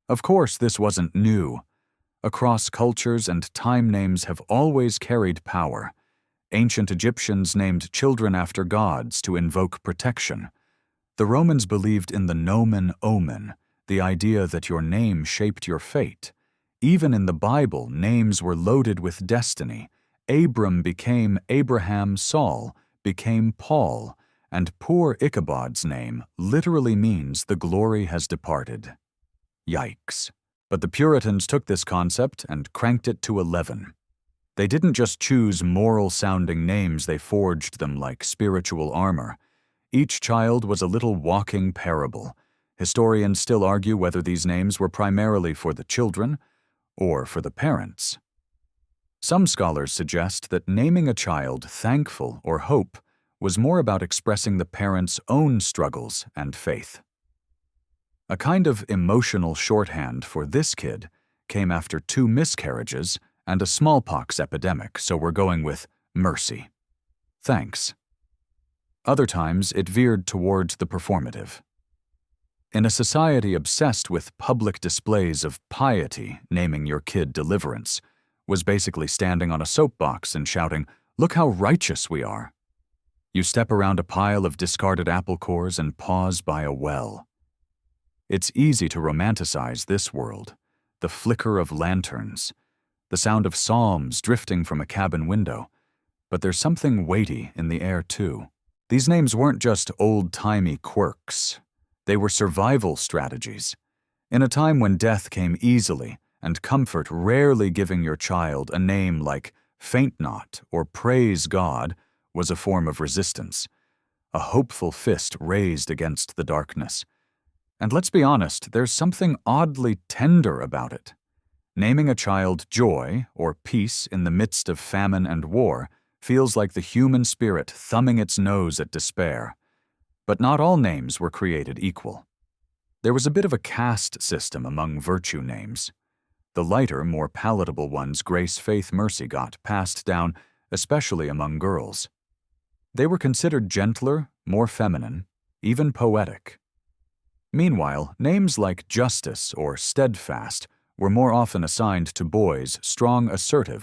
Of course, this wasn't new. Across cultures and time, names have always carried power. Ancient Egyptians named children after gods to invoke protection. The Romans believed in the nomen omen, the idea that your name shaped your fate. Even in the Bible, names were loaded with destiny. Abram became Abraham, Saul became Paul, and poor Ichabod's name literally means the glory has departed. Yikes. But the Puritans took this concept and cranked it to 11. They didn't just choose moral-sounding names, they forged them like spiritual armor. Each child was a little walking parable. Historians still argue whether these names were primarily for the children or for the parents. Some scholars suggest that naming a child Thankful or Hope was more about expressing the parents' own struggles and faith. A kind of emotional shorthand for this kid came after 2 miscarriages and a smallpox epidemic, so we're going with Mercy. Thanks. Other times, it veered towards the performative. In a society obsessed with public displays of piety, naming your kid Deliverance was basically standing on a soapbox and shouting, "Look how righteous we are." You step around a pile of discarded apple cores and pause by a well. It's easy to romanticize this world, the flicker of lanterns, the sound of psalms drifting from a cabin window, but there's something weighty in the air too. These names weren't just old-timey quirks. They were survival strategies. In a time when death came easily and comfort rarely, giving your child a name like Faint Not or Praise God was a form of resistance, a hopeful fist raised against the darkness. And let's be honest, there's something oddly tender about it. Naming a child Joy or Peace in the midst of famine and war feels like the human spirit thumbing its nose at despair. But not all names were created equal. There was a bit of a caste system among virtue names. The lighter, more palatable ones Grace, Faith, Mercy got passed down, especially among girls. They were considered gentler, more feminine, even poetic. Meanwhile, names like Justice or Steadfast were more often assigned to boys, strong, assertive,